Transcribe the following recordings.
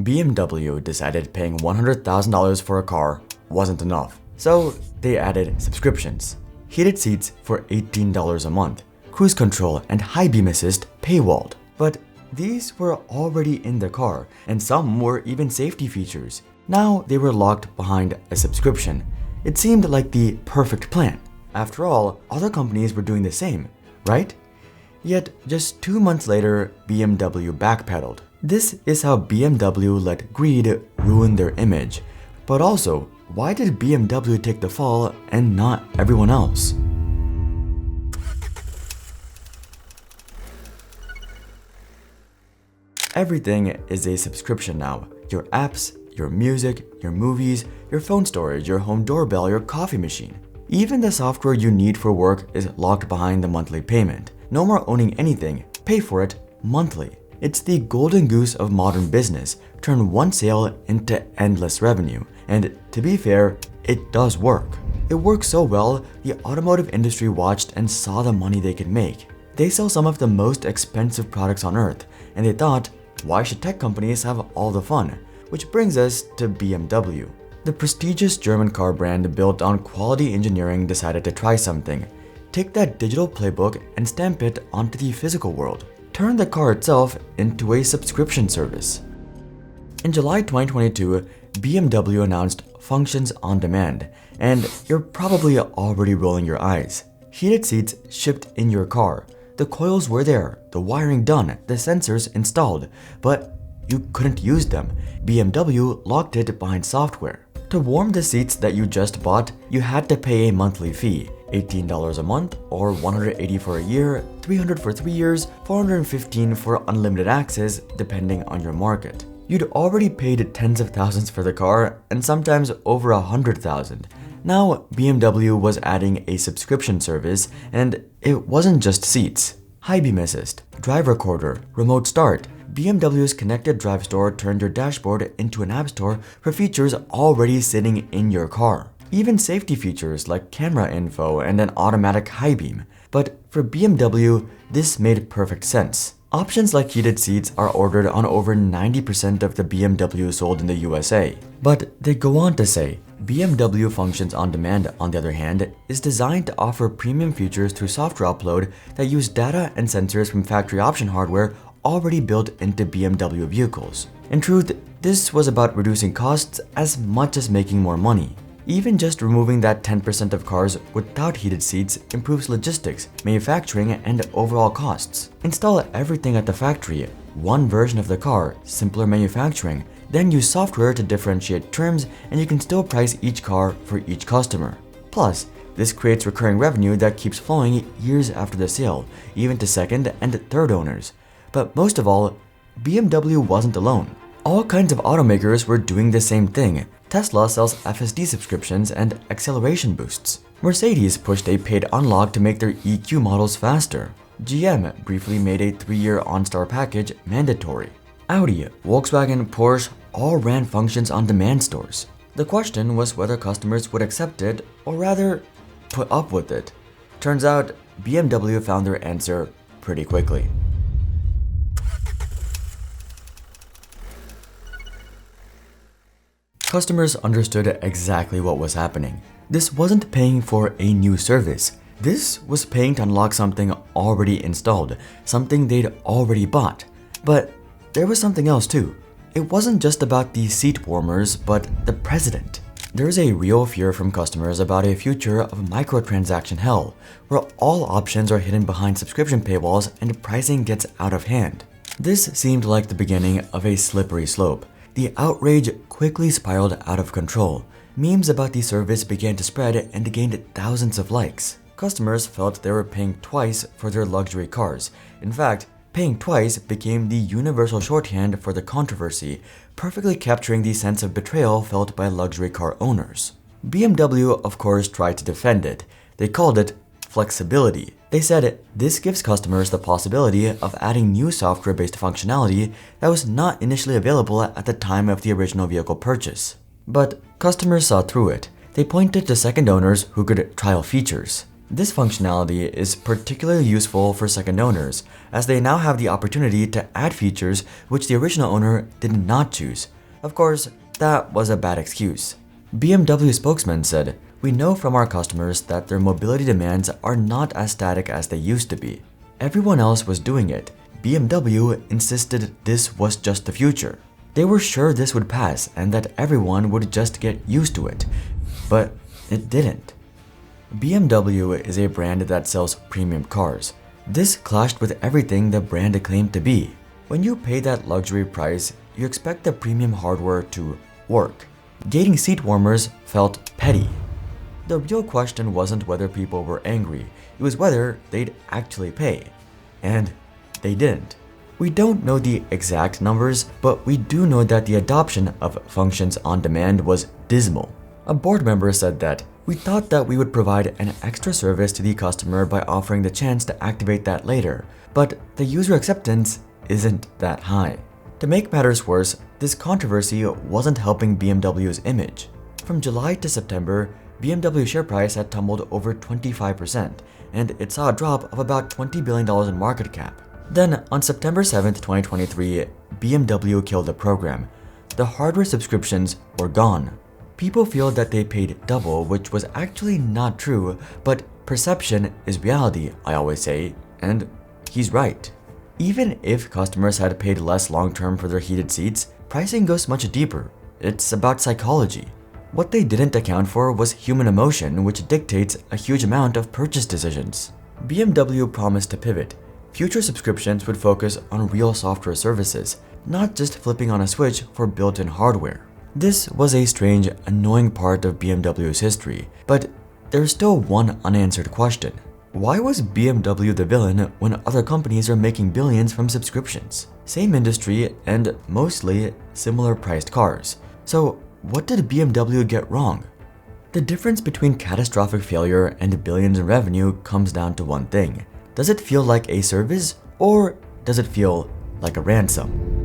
BMW decided paying $100,000 for a car wasn't enough, so they added subscriptions. Heated seats for $18 a month, cruise control and high beam assist paywalled. But these were already in the car, and some were even safety features. Now they were locked behind a subscription. It seemed like the perfect plan. After all, other companies were doing the same, right? Yet just 2 months later, BMW backpedaled. This is how BMW let greed ruin their image. But also, why did BMW take the fall and not everyone else? Everything is a subscription now. Your apps, your music, your movies, your phone storage, your home doorbell, your coffee machine. Even the software you need for work is locked behind the monthly payment. No more owning anything, pay for it monthly. It's the golden goose of modern business. Turn one sale into endless revenue. And to be fair, it does work. It works so well, the automotive industry watched and saw the money they could make. They sell some of the most expensive products on earth, and they thought, why should tech companies have all the fun? Which brings us to BMW. The prestigious German car brand built on quality engineering decided to try something. Take that digital playbook and stamp it onto the physical world. Turn the car itself into a subscription service. In July 2022, BMW announced Functions on Demand, and you're probably already rolling your eyes. Heated seats shipped in your car. The coils were there, the wiring done, the sensors installed, but you couldn't use them. BMW locked it behind software. To warm the seats that you just bought, you had to pay a monthly fee, $18 a month or $180 for a year, $300 for 3 years, $415 for unlimited access depending on your market. You'd already paid tens of thousands for the car and sometimes over $100,000. Now BMW was adding a subscription service, and it wasn't just seats. High beam assist, drive recorder, remote start. BMW's connected drive store turned your dashboard into an app store for features already sitting in your car. Even safety features like camera info and an automatic high beam. But for BMW, this made perfect sense. Options like heated seats are ordered on over 90% of the BMW sold in the USA. But they go on to say, BMW Functions on Demand, on the other hand, is designed to offer premium features through software upload that use data and sensors from factory option hardware already built into BMW vehicles. In truth, this was about reducing costs as much as making more money. Even just removing that 10% of cars without heated seats improves logistics, manufacturing, and overall costs. Install everything at the factory, one version of the car, simpler manufacturing, then use software to differentiate terms, and you can still price each car for each customer. Plus, this creates recurring revenue that keeps flowing years after the sale, even to second and third owners. But most of all, BMW wasn't alone. All kinds of automakers were doing the same thing. Tesla sells FSD subscriptions and acceleration boosts. Mercedes pushed a paid unlock to make their EQ models faster. GM briefly made a 3-year OnStar package mandatory. Audi, Volkswagen, Porsche all ran Functions on Demand stores. The question was whether customers would accept it, or rather, put up with it. Turns out, BMW found their answer pretty quickly. Customers understood exactly what was happening. This wasn't paying for a new service. This was paying to unlock something already installed, something they'd already bought. But there was something else too. It wasn't just about the seat warmers, but the president. There's a real fear from customers about a future of microtransaction hell, where all options are hidden behind subscription paywalls and pricing gets out of hand. This seemed like the beginning of a slippery slope. The outrage quickly spiraled out of control. Memes about the service began to spread and gained thousands of likes. Customers felt they were paying twice for their luxury cars. In fact, paying twice became the universal shorthand for the controversy, perfectly capturing the sense of betrayal felt by luxury car owners. BMW, of course, tried to defend it. They called it flexibility. They said this gives customers the possibility of adding new software-based functionality that was not initially available at the time of the original vehicle purchase. But customers saw through it. They pointed to second owners who could trial features. This functionality is particularly useful for second owners, as they now have the opportunity to add features which the original owner did not choose. Of course, that was a bad excuse. BMW spokesman said, "We know from our customers that their mobility demands are not as static as they used to be. Everyone else was doing it. BMW insisted this was just the future. They were sure this would pass and that everyone would just get used to it. But it didn't." BMW is a brand that sells premium cars. This clashed with everything the brand claimed to be. When you pay that luxury price, you expect the premium hardware to work. Getting seat warmers felt petty. The real question wasn't whether people were angry, it was whether they'd actually pay. And they didn't. We don't know the exact numbers, but we do know that the adoption of functions on demand was dismal. A board member said that, "We thought that we would provide an extra service to the customer by offering the chance to activate that later, but the user acceptance isn't that high." To make matters worse, this controversy wasn't helping BMW's image. From July to September, BMW share price had tumbled over 25%, and it saw a drop of about $20 billion in market cap. Then, on September 7, 2023, BMW killed the program. The hardware subscriptions were gone. People feel that they paid double, which was actually not true, but perception is reality, I always say, and he's right. Even if customers had paid less long-term for their heated seats, pricing goes much deeper. It's about psychology. What they didn't account for was human emotion, which dictates a huge amount of purchase decisions. BMW promised to pivot. Future subscriptions would focus on real software services, not just flipping on a switch for built-in hardware. This was a strange, annoying part of BMW's history, but there's still one unanswered question. Why was BMW the villain when other companies are making billions from subscriptions? Same industry and mostly similar priced cars. So what did BMW get wrong? The difference between catastrophic failure and billions in revenue comes down to one thing. Does it feel like a service or does it feel like a ransom?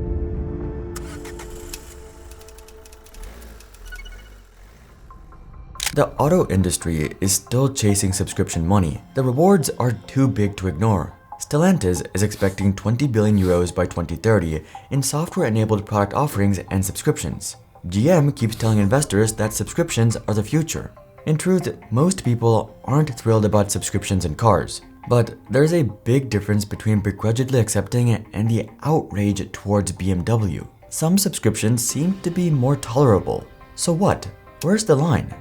The auto industry is still chasing subscription money. The rewards are too big to ignore. Stellantis is expecting 20 billion euros by 2030 in software-enabled product offerings and subscriptions. GM keeps telling investors that subscriptions are the future. In truth, most people aren't thrilled about subscriptions in cars. But there's a big difference between begrudgingly accepting and the outrage towards BMW. Some subscriptions seem to be more tolerable. So what? Where's the line?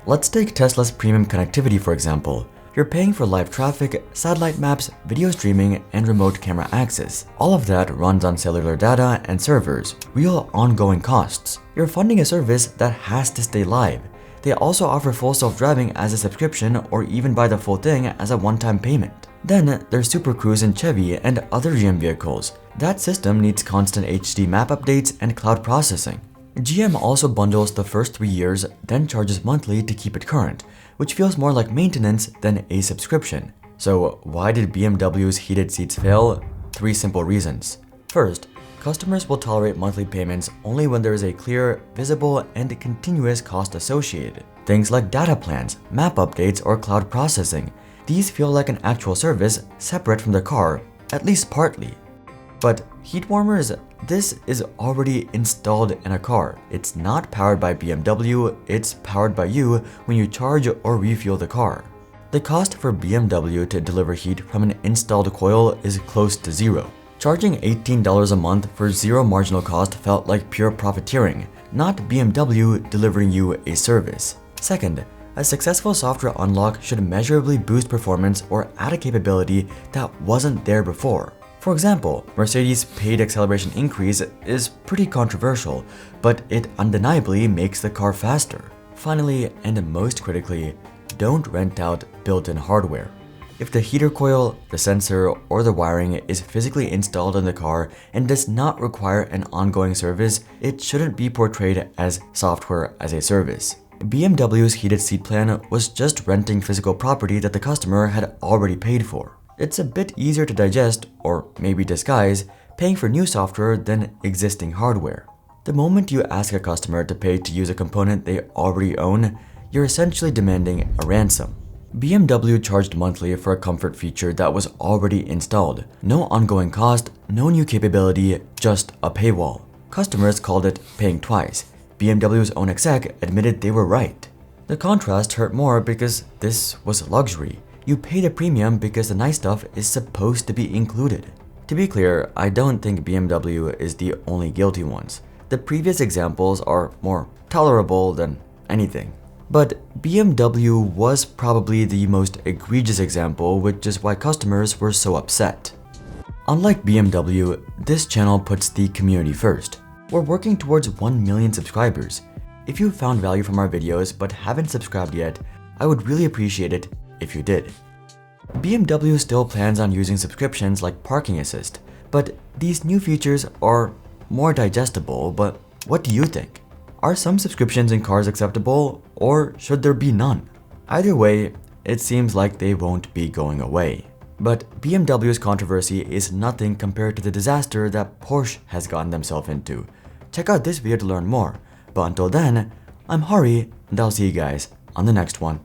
Let's take Tesla's premium connectivity for example. You're paying for live traffic, satellite maps, video streaming, and remote camera access. All of that runs on cellular data and servers, real ongoing costs. You're funding a service that has to stay live. They also offer full self-driving as a subscription or even buy the full thing as a one-time payment. Then there's Super Cruise and Chevy and other GM vehicles. That system needs constant HD map updates and cloud processing. GM also bundles the first 3 years, then charges monthly to keep it current, which feels more like maintenance than a subscription. So why did BMW's heated seats fail? 3 simple reasons. First, customers will tolerate monthly payments only when there is a clear, visible, and continuous cost associated. Things like data plans, map updates, or cloud processing. These feel like an actual service separate from the car, at least partly. But heat warmers, this is already installed in a car. It's not powered by BMW, it's powered by you when you charge or refuel the car. The cost for BMW to deliver heat from an installed coil is close to zero. Charging $18 a month for zero marginal cost felt like pure profiteering, not BMW delivering you a service. Second, a successful software unlock should measurably boost performance or add a capability that wasn't there before. For example, Mercedes' paid acceleration increase is pretty controversial, but it undeniably makes the car faster. Finally, and most critically, don't rent out built-in hardware. If the heater coil, the sensor, or the wiring is physically installed in the car and does not require an ongoing service, it shouldn't be portrayed as software as a service. BMW's heated seat plan was just renting physical property that the customer had already paid for. It's a bit easier to digest, or maybe disguise, paying for new software than existing hardware. The moment you ask a customer to pay to use a component they already own, you're essentially demanding a ransom. BMW charged monthly for a comfort feature that was already installed. No ongoing cost, no new capability, just a paywall. Customers called it paying twice. BMW's own exec admitted they were right. The contrast hurt more because this was luxury. You paid a premium because the nice stuff is supposed to be included. To be clear, I don't think BMW is the only guilty ones. The previous examples are more tolerable than anything. But BMW was probably the most egregious example, which is why customers were so upset. Unlike BMW, this channel puts the community first. We're working towards 1 million subscribers. If you found value from our videos but haven't subscribed yet, I would really appreciate it if you did. BMW still plans on using subscriptions like parking assist, but these new features are more digestible. But what do you think? Are some subscriptions in cars acceptable, or should there be none? Either way, it seems like they won't be going away. But BMW's controversy is nothing compared to the disaster that Porsche has gotten themselves into. Check out this video to learn more. But until then, I'm Hari, and I'll see you guys on the next one.